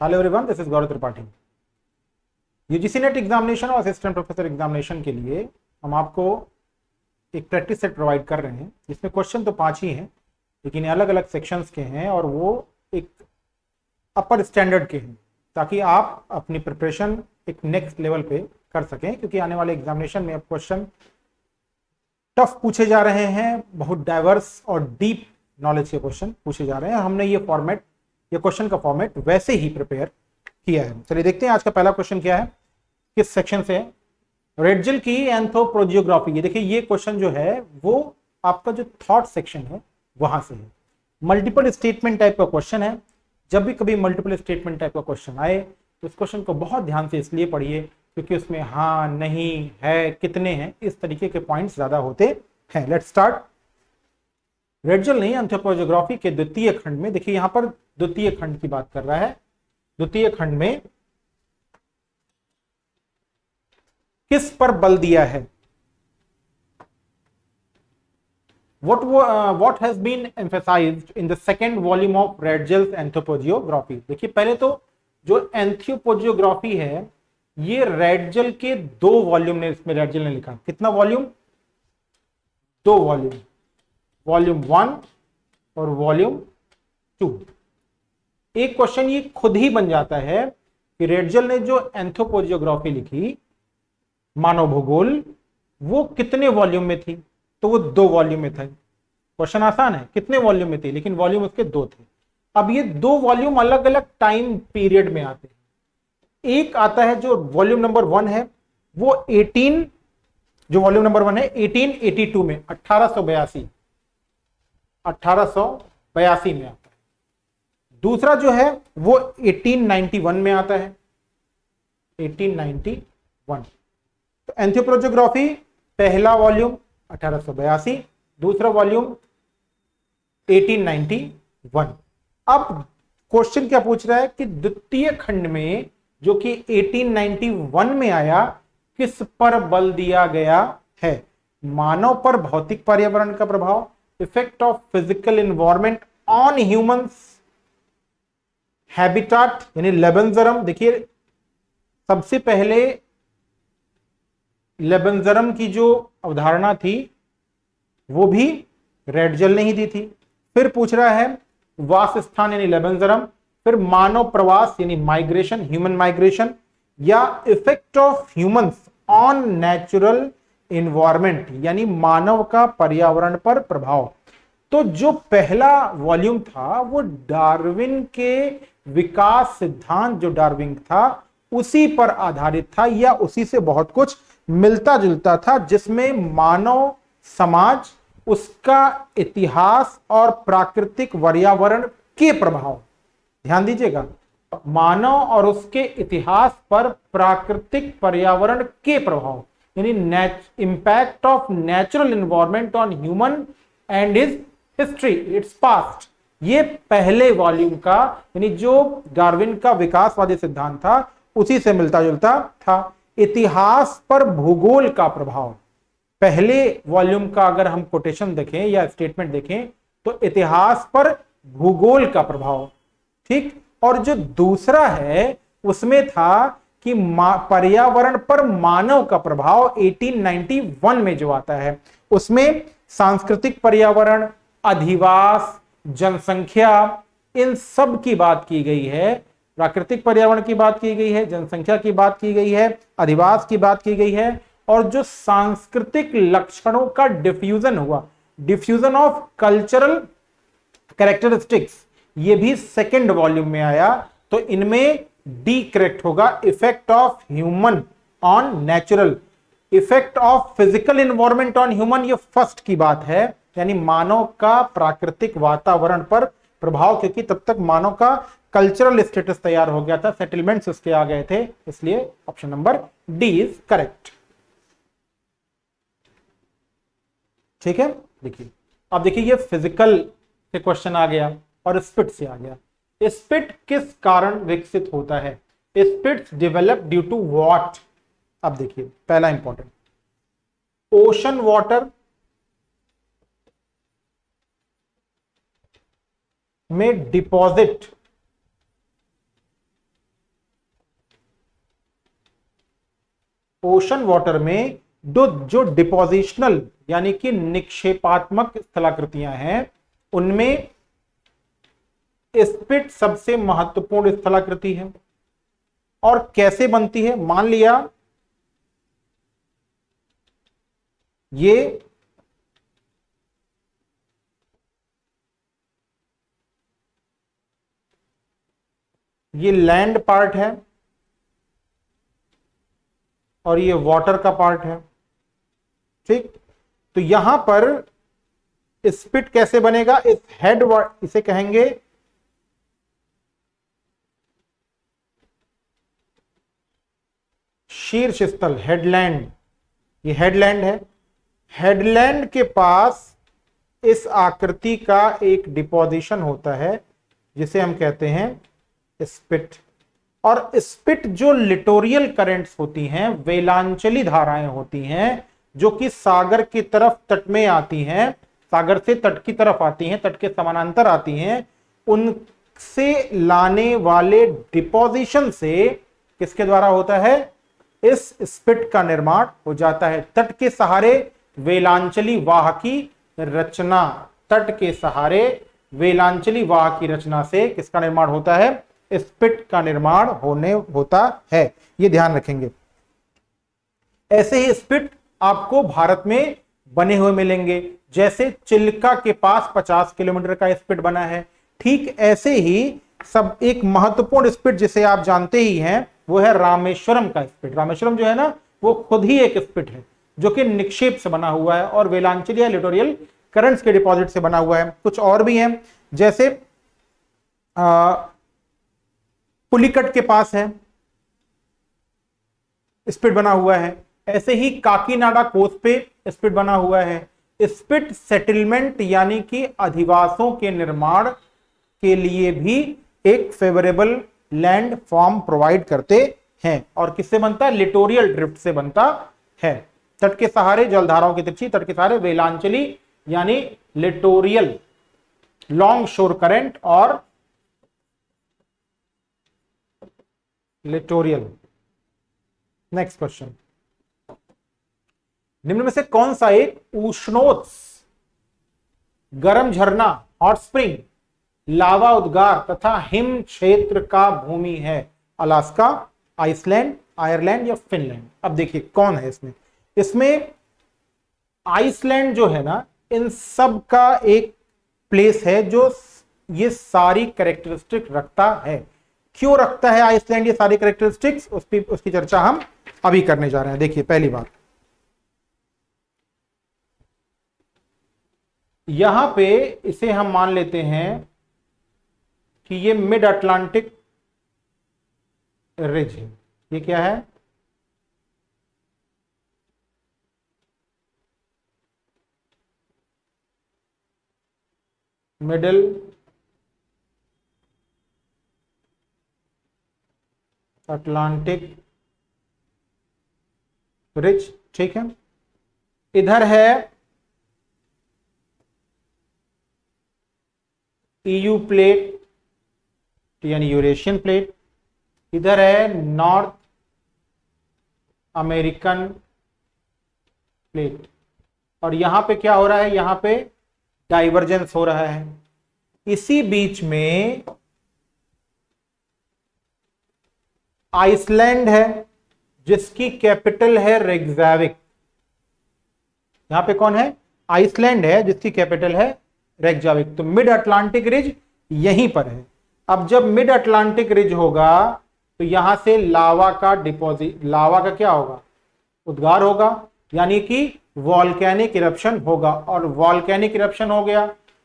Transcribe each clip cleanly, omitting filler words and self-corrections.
Hello everyone, this is Gaurav Tripathi. UGC net examination और assistant professor examination के लिए हम आपको एक प्रैक्टिस सेट प्रोवाइड कर रहे हैं, जिसमें क्वेश्चन तो 5 ही हैं, लेकिन ये अलग अलग सेक्शंस के हैं और वो एक अपर स्टैंडर्ड के हैं, ताकि आप अपनी प्रिपरेशन एक नेक्स्ट लेवल पे कर सकें। क्योंकि आने वाले एग्जामिनेशन में अब क्वेश्चन टफ पूछे जा रहे हैं, बहुत डाइवर्स और डीप नॉलेज के क्वेश्चन पूछे जा रहे हैं। हमने ये क्वेश्चन का फॉर्मेट वैसे ही प्रिपेयर किया है। चलिए देखते हैं आज का पहला क्वेश्चन क्या है, किस सेक्शन से है। रेडजल की एंथ्रोपोजियोग्राफी। ये देखिए, ये क्वेश्चन जो है वो आपका जो थॉट सेक्शन है वहां से है। मल्टीपल स्टेटमेंट टाइप का क्वेश्चन है। जब भी कभी मल्टीपल स्टेटमेंट टाइप का क्वेश्चन आए तो इस क्वेश्चन को बहुत ध्यान से इसलिए पढ़िए क्योंकि उसमें हाँ, नहीं, है, कितने हैं, इस तरीके के पॉइंट्स ज्यादा होते हैं। Let's start. रेडजल ने एंथ्रोपोजियोग्राफी के द्वितीय खंड में, देखिए यहां पर द्वितीय खंड की बात कर रहा है, द्वितीय खंड में किस पर बल दिया है? what has been emphasized in the second volume of Redgell's anthropogeography। देखिए, पहले तो जो एंथ्रोपोजियोग्राफी है ये रेडजल के 2 वॉल्यूम ने, इसमें रेडजल ने लिखा। कितना वॉल्यूम? 2 वॉल्यूम, वॉल्यूम 1 और वॉल्यूम 2। एक क्वेश्चन ये खुद ही बन जाता है कि रेडजल ने जो एंथ्रोपोजियोग्राफी लिखी, मानव भूगोल, वो कितने वॉल्यूम में थी? तो वो 2 वॉल्यूम में था। क्वेश्चन आसान है, कितने वॉल्यूम में थी, लेकिन वॉल्यूम उसके 2 थे। अब ये 2 वॉल्यूम अलग अलग टाइम पीरियड में आते हैं। एक आता है जो वॉल्यूम नंबर 1 है, वो 18, जो वॉल्यूम नंबर 1 है 1882 में, 1882 में आता है। दूसरा जो है वो 1891 में आता है, 1891। तो एंथ्रोपोजियोग्राफी पहला वॉल्यूम 1882, दूसरा वॉल्यूम 1891। अब क्वेश्चन क्या पूछ रहा है कि द्वितीय खंड में जो कि 1891 में आया, किस पर बल दिया गया है? मानव पर भौतिक पर्यावरण का प्रभाव, effect of physical environment on humans, habitat यानी लेबेंजरम। देखिए, सबसे पहले लेबेंजरम की जो अवधारणा थी वो भी रेडजल ने ही दी थी। फिर पूछ रहा है वासस्थान यानी लेबेंजरम, फिर मानव प्रवास यानी माइग्रेशन, ह्यूमन माइग्रेशन, या effect of humans on natural environment यानी मानव का पर्यावरण पर प्रभाव। तो जो पहला वॉल्यूम था वो डार्विन के विकास सिद्धांत, जो डार्विन था उसी पर आधारित था, या उसी से बहुत कुछ मिलता जुलता था, जिसमें मानव समाज, उसका इतिहास और प्राकृतिक पर्यावरण के प्रभाव, ध्यान दीजिएगा, मानव और उसके इतिहास पर प्राकृतिक पर्यावरण के प्रभाव यानी impact of natural environment on human and his history, its past. ये पहले वॉल्यूम का, यानी जो डार्विन का विकासवादी सिद्धांत था उसी से मिलता जुलता था। इतिहास पर भूगोल का प्रभाव, पहले वॉल्यूम का अगर हम कोटेशन देखें या स्टेटमेंट देखें तो इतिहास पर भूगोल का प्रभाव, ठीक। और जो दूसरा है उसमें था कि पर्यावरण पर मानव का प्रभाव 1891 में जो आता है, उसमें सांस्कृतिक पर्यावरण, अधिवास, जनसंख्या, इन सब की बात की गई है। प्राकृतिक पर्यावरण की बात की गई है, जनसंख्या की बात की गई है, अधिवास की बात की गई है, और जो सांस्कृतिक लक्षणों का डिफ्यूजन हुआ, डिफ्यूजन ऑफ कल्चरल कैरेक्टरिस्टिक्स, ये भी सेकेंड वॉल्यूम में आया। तो इनमें डी करेक्ट होगा। Effect of human on natural, effect of physical environment on human, ये फर्स्ट की बात है, यानी मानव का प्राकृतिक वातावरण पर प्रभाव, क्योंकि तब तक मानव का कल्चरल स्टेटस तैयार हो गया था, सेटलमेंट्स उसके आ गए थे, इसलिए option number D is correct. ठीक है, देखिए अब देखिए, ये फिजिकल से क्वेश्चन आ गया और स्पिट से आ गया। स्पिट किस कारण विकसित होता है? Spits develop due to what? अब देखिए, पहला इंपॉर्टेंट, ओशन वाटर में डिपॉजिट ओशन वाटर में जो डिपोजिशनल यानी कि निक्षेपात्मक स्थलाकृतियां हैं उनमें स्पिट सबसे महत्वपूर्ण स्थलाकृति है। और कैसे बनती है, मान लिया ये लैंड पार्ट है और ये वाटर का पार्ट है, ठीक। तो यहां पर स्पिट कैसे बनेगा, इस हेड, इसे कहेंगे शीर्ष स्थल, हेडलैंड। ये हेडलैंड है। हेडलैंड के पास इस आकृति का एक डिपोजिशन होता है जिसे हम कहते हैं स्पिट। और स्पिट जो लिटोरियल करंट्स होती हैं, वेलांचली धाराएं होती हैं जो कि सागर की तरफ तट में आती हैं, सागर से तट की तरफ आती हैं, तट के समानांतर आती हैं, उनसे लाने वाले डिपोजिशन से किसके द्वारा होता है, इस स्पिट का निर्माण हो जाता है। तट के सहारे वेलांचली वाह की रचना, तट के सहारे वेलांचली वाह की रचना से किसका निर्माण होता है, स्पिट का निर्माण होता है। ये ध्यान रखेंगे। ऐसे ही स्पिट आपको भारत में बने हुए मिलेंगे, जैसे चिल्का के पास 50 किलोमीटर का स्पिट बना है। ठीक ऐसे ही सब एक महत्वपूर्ण स्पिट जिसे आप जानते ही हैं वो है रामेश्वरम का स्पिट। रामेश्वरम जो है ना वो खुद ही एक स्पिट है जो कि निक्षेप से बना हुआ है और वेलांचली या लिटोरियल करंट्स के डिपॉजिट से बना हुआ है। कुछ और भी हैं, जैसे पुलिकट के पास है स्पिट बना हुआ है। ऐसे ही काकीनाडा कोस्ट पे स्पिट बना हुआ है। स्पिट सेटलमेंट यानी कि अधिवासों के निर्माण के लिए भी एक फेवरेबल लैंड फॉर्म प्रोवाइड करते हैं। और किससे बनता है, लिटोरियल ड्रिफ्ट से बनता है। तट के सहारे जलधाराओं की तिरछी, तट के सहारे वेलांचली यानी लिटोरियल लॉन्ग शोर करंट और लिटोरियल। नेक्स्ट क्वेश्चन, निम्न में से कौन सा एक उष्णोत्स गर्म झरना, हॉट स्प्रिंग, लावा उद्गार तथा हिम क्षेत्र का भूमि है? अलास्का, आइसलैंड, आयरलैंड या फिनलैंड? अब देखिए कौन है इसमें आइसलैंड जो है ना, इन सब का एक प्लेस है जो ये सारी कैरेक्टरिस्टिक रखता है। क्यों रखता है आइसलैंड ये सारी कैरेक्टरिस्टिक्स, उसकी चर्चा हम अभी करने जा रहे हैं। देखिए पहली बात, यहां पे इसे हम मान लेते हैं कि ये मिड अटलांटिक रिज है। ये क्या है, मिडिल अटलांटिक रिज, ठीक है। इधर है ईयू प्लेट यानी यूरेशियन प्लेट, इधर है नॉर्थ अमेरिकन प्लेट। और यहां पे क्या हो रहा है, यहां पे डाइवर्जेंस हो रहा है। इसी बीच में आइसलैंड है जिसकी कैपिटल है रेगजाविक। यहां पे कौन है, आइसलैंड है जिसकी कैपिटल है रेगजाविक। तो मिड अटलांटिक रिज यहीं पर है। अब जब मिड अटलांटिक रिज होगा तो यहां से लावा का डिपॉजिट, लावा का क्या होगा, उद्गार होगा, यानी कि वॉल्केनिक इरप्शन होगा। और वॉल्केनिक इरप्शन हो गया।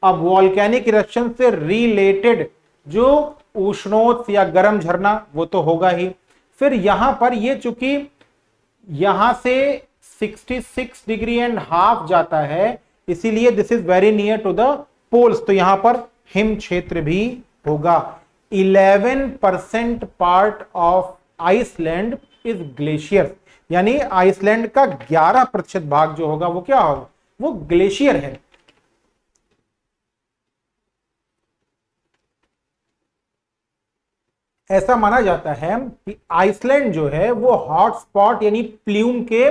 अब वॉल्केनिक इरप्शन से रिलेटेड जो उष्णोत्स या गर्म झरना वो तो होगा ही। फिर यहां पर ये चूंकि यहां से 66 डिग्री एंड हाफ जाता है, इसीलिए this is very near to the poles, तो यहां पर हिम क्षेत्र भी होगा। 11% part of Iceland is glacier, यानी आइसलैंड का 11% भाग जो होगा वो क्या होगा, वो ग्लेशियर है। ऐसा माना जाता है कि आइसलैंड जो है वो हॉट स्पॉट यानी प्ल्यूम के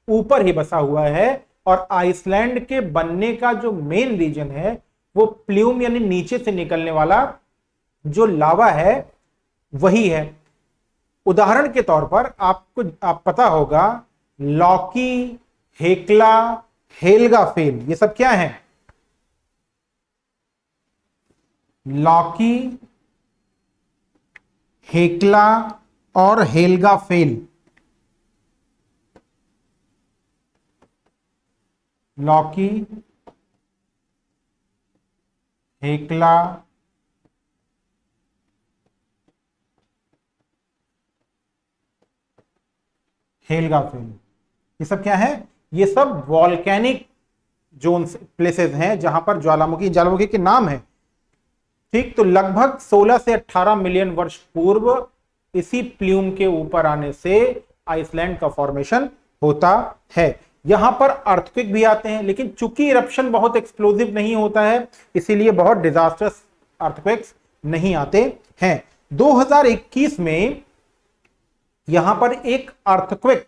ऊपर ही बसा हुआ है, और आइसलैंड के बनने का जो मेन रीजन है वो प्ल्यूम यानी नीचे से निकलने वाला जो लावा है वही है। उदाहरण के तौर पर आप पता होगा लॉकी, हेक्ला, हेल्गा फेल, ये सब क्या है? लॉकी, हेक्ला और Helgafell. Laki, Hekla, Helgafell, ये सब क्या है? ये सब वॉल्केनिक जोन्स, प्लेसेस हैं जहां पर ज्वालामुखी के नाम है। ठीक, तो लगभग 16 से 18 मिलियन वर्ष पूर्व इसी प्ल्यूम के ऊपर आने से आइसलैंड का फॉर्मेशन होता है। यहां पर अर्थक्वेक भी आते हैं, लेकिन चूंकि इरप्शन बहुत एक्सप्लोसिव नहीं होता है इसीलिए बहुत डिजास्टर्स अर्थक्वेक्स नहीं आते हैं। 2021 में यहां पर एक अर्थक्वेक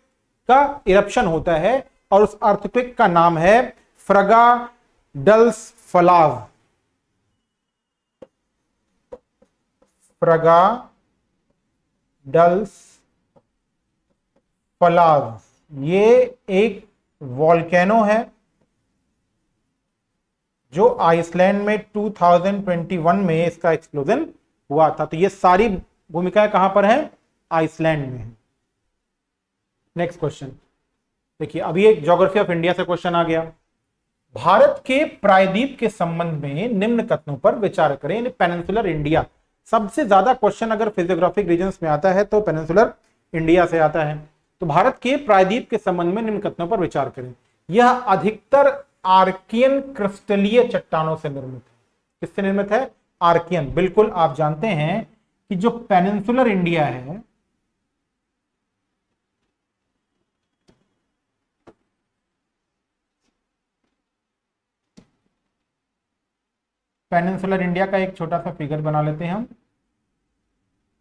का इरप्शन होता है और उस अर्थक्वेक का नाम है फ्रगा डल्स फलाव। फ्रगा डल्स फलाव, ये एक वॉल्केनो है जो आइसलैंड में 2021 में इसका एक्सप्लोजन हुआ था। तो ये सारी भूमिकाएं कहां पर है? आइसलैंड में है। नेक्स्ट क्वेश्चन देखिए, अभी एक ज्योग्राफी ऑफ इंडिया से क्वेश्चन आ गया। भारत के प्रायद्वीप के संबंध में निम्न कथनों पर विचार करें। पेनिनसुलर इंडिया, सबसे ज्यादा क्वेश्चन अगर फिजियोग्राफिक रीजन्स में आता है तो पेनिनसुलर इंडिया से आता है। तो भारत के प्रायद्वीप के संबंध में निम्न कथनों पर विचार करें। यह अधिकतर आर्कियन क्रिस्टलीय चट्टानों से निर्मित है। किससे निर्मित है? आर्कियन। बिल्कुल, आप जानते हैं कि जो पेनिनसुलर इंडिया है पेनिनसुलर इंडिया का एक छोटा सा फिगर बना लेते हैं हम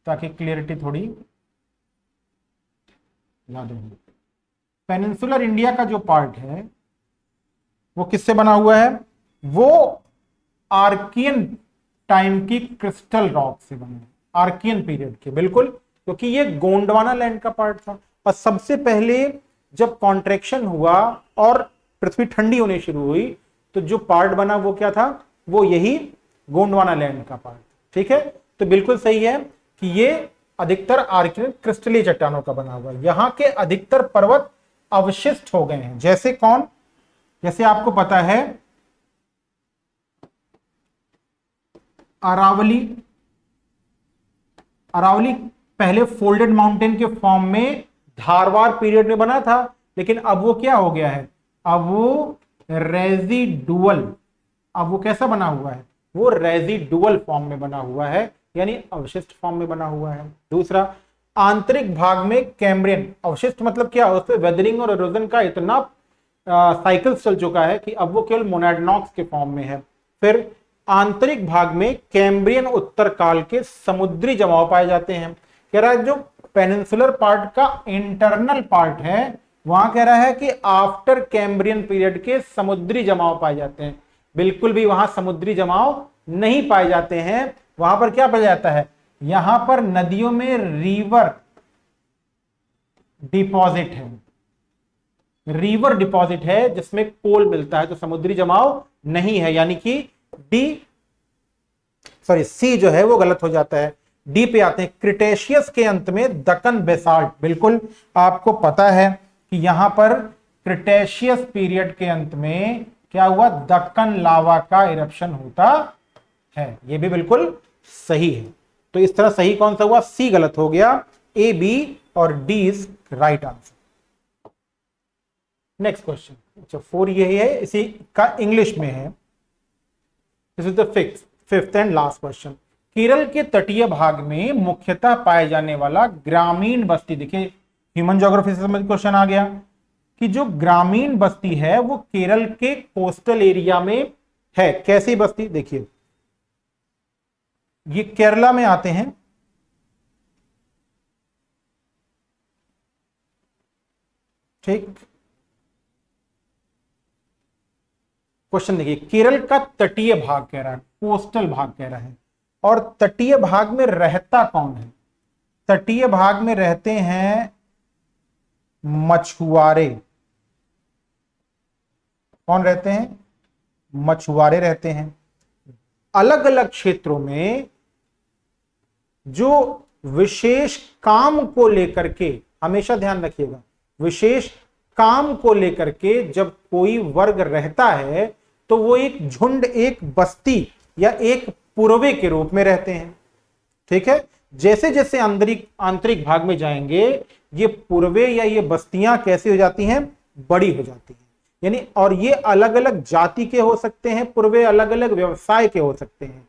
ताकि क्लियरिटी थोड़ी याद हो। पेनिनसुलर इंडिया का जो पार्ट है वो किससे बना हुआ है? वो आर्कियन टाइम की क्रिस्टल रॉक से बना है, आर्कियन पीरियड के। बिल्कुल, क्योंकि ये गोंडवाना लैंड का पार्ट था और सबसे पहले जब कॉन्ट्रैक्शन हुआ और पृथ्वी ठंडी होने शुरू हुई तो जो पार्ट बना वो क्या था? वो यही गोंडवाना लैंड का पार्ट। ठीक है, तो बिल्कुल सही है कि ये अधिकतर आर्कियन क्रिस्टलीय चट्टानों का बना हुआ है। यहां के अधिकतर पर्वत अवशिष्ट हो गए हैं। जैसे कौन? जैसे आपको पता है अरावली। अरावली पहले फोल्डेड माउंटेन के फॉर्म में धारवाड़ पीरियड में बना था, लेकिन अब वो क्या हो गया है? अब वो रेजिडुअल, अब वो कैसा बना हुआ है? वो रेजिडुअल फॉर्म में बना हुआ है, यानी अवशिष्ट फॉर्म में बना हुआ है। दूसरा, आंतरिक भाग में कैम्ब्रियन, अवशिष्ट मतलब क्या? उस पर वेदरिंग और इरोजन का इतना साइकिल्स चल चुका है कि अब वो केवल मोनाडनॉक्स के फॉर्म में है। फिर आंतरिक भाग में कैम्ब्रियन उत्तर काल के समुद्री जमाव पाए जाते हैं। कह रहा है जो पेनिनसुलर पार्ट का इंटरनल पार्ट है वहां कह रहा है कि आफ्टर कैम्ब्रियन पीरियड के समुद्री जमाव पाए जाते हैं। बिल्कुल भी वहां समुद्री जमाव नहीं पाए जाते हैं। वहां पर क्या पाया जाता है? यहां पर नदियों में रिवर डिपॉजिट है, रिवर डिपॉजिट है जिसमें कोल मिलता है, तो समुद्री जमाव नहीं है। यानी कि सी जो है वो गलत हो जाता है। डी पे आते हैं। क्रिटेशियस के अंत में दक्कन बेसाल्ट, बिल्कुल आपको पता है कि यहां पर क्रिटेशियस पीरियड के अंत में क्या हुआ? दक्कन लावा का इरप्शन होता है। ये भी बिल्कुल सही है। तो इस तरह सही कौन सा हुआ? सी गलत हो गया। ए, बी और D is right answer. Next question, अच्छा 4 यही है, इसी का इंग्लिश में है। This is the fifth and last question. Kerala के तटीय भाग में मुख्यतः पाए जाने वाला ग्रामीण बस्ती, देखिए ह्यूमन ज्योग्राफी से संबंधित क्वेश्चन आ गया कि जो ग्रामीण बस्ती है वो केरल के कोस्टल एरिया में है। कैसी बस्ती? देखिए ये केरला में आते हैं, ठीक। क्वेश्चन देखिए, केरल का तटीय भाग कह रहा है, कोस्टल भाग कह रहा है, और तटीय भाग में रहता कौन है? तटीय भाग में रहते हैं मछुआरे। कौन रहते हैं? मछुआरे रहते हैं। अलग अलग क्षेत्रों में जो विशेष काम को लेकर के, हमेशा ध्यान रखिएगा, विशेष काम को लेकर के जब कोई वर्ग रहता है तो वो एक झुंड, एक बस्ती या एक पूर्वे के रूप में रहते हैं। ठीक है, जैसे जैसे आंतरिक भाग में जाएंगे ये पूर्वे या ये बस्तियां कैसी हो जाती हैं? बड़ी हो जाती हैं। यानी और ये अलग अलग जाति के हो सकते हैं, पूर्वे अलग अलग व्यवसाय के हो सकते हैं।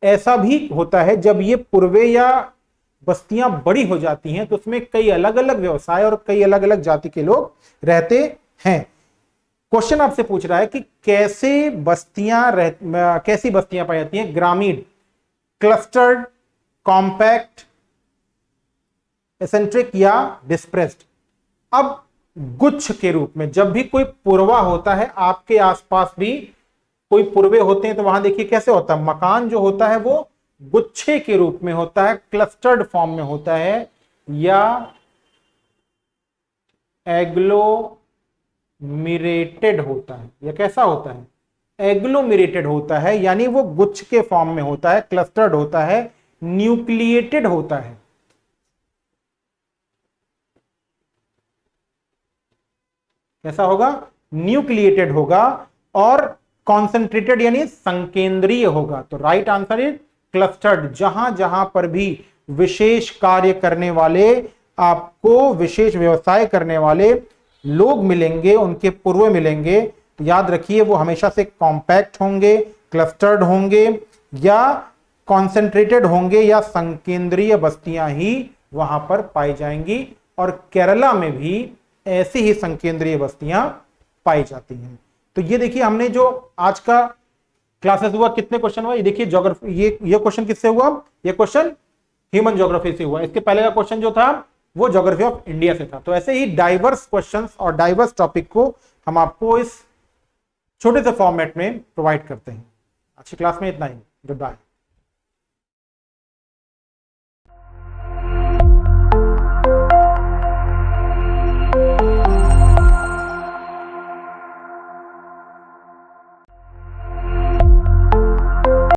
ऐसा भी होता है जब ये पूर्वे या बस्तियां बड़ी हो जाती हैं तो उसमें कई अलग अलग व्यवसाय और कई अलग अलग जाति के लोग रहते हैं। क्वेश्चन आपसे पूछ रहा है कि कैसी बस्तियां पाई जाती हैं? ग्रामीण, क्लस्टर्ड, कॉम्पैक्ट, एसेंट्रिक या डिस्प्रेस्ड। अब गुच्छ के रूप में जब भी कोई पूर्वा होता है, आपके आसपास भी कोई पूर्वे होते हैं, तो वहां देखिए कैसे होता है, मकान जो होता है वो गुच्छे के रूप में होता है, क्लस्टर्ड फॉर्म में होता है, या एग्लोमिरेटेड होता है। या कैसा होता है? एग्लोमिरेटेड होता है, यानी वो गुच्छ के फॉर्म में होता है, क्लस्टर्ड होता है, न्यूक्लिएटेड होता है। कैसा होगा? न्यूक्लिएटेड होगा, और कॉन्सेंट्रेटेड यानी संकेंद्रीय होगा। तो राइट आंसर इज क्लस्टर्ड। जहां जहां पर भी विशेष कार्य करने वाले, आपको विशेष व्यवसाय करने वाले लोग मिलेंगे, उनके पूर्व मिलेंगे, तो याद रखिए वो हमेशा से कॉम्पैक्ट होंगे, क्लस्टर्ड होंगे, या कॉन्सेंट्रेटेड होंगे, या संकेंद्रीय बस्तियां ही वहां पर पाई जाएंगी। और केरला में भी ऐसी ही संकेंद्रीय बस्तियां पाई जाती हैं। तो ये देखिए हमने जो आज का क्लासेस हुआ, कितने क्वेश्चन हुआ? ये देखिए ज्योग्राफी, ये क्वेश्चन किससे हुआ? ये क्वेश्चन ह्यूमन ज्योग्राफी से हुआ। इसके पहले का क्वेश्चन जो था वो ज्योग्राफी ऑफ इंडिया से था। तो ऐसे ही डाइवर्स क्वेश्चंस और डाइवर्स टॉपिक को हम आपको इस छोटे से फॉर्मेट में प्रोवाइड करते हैं। अच्छी क्लास में इतना ही। Good bye.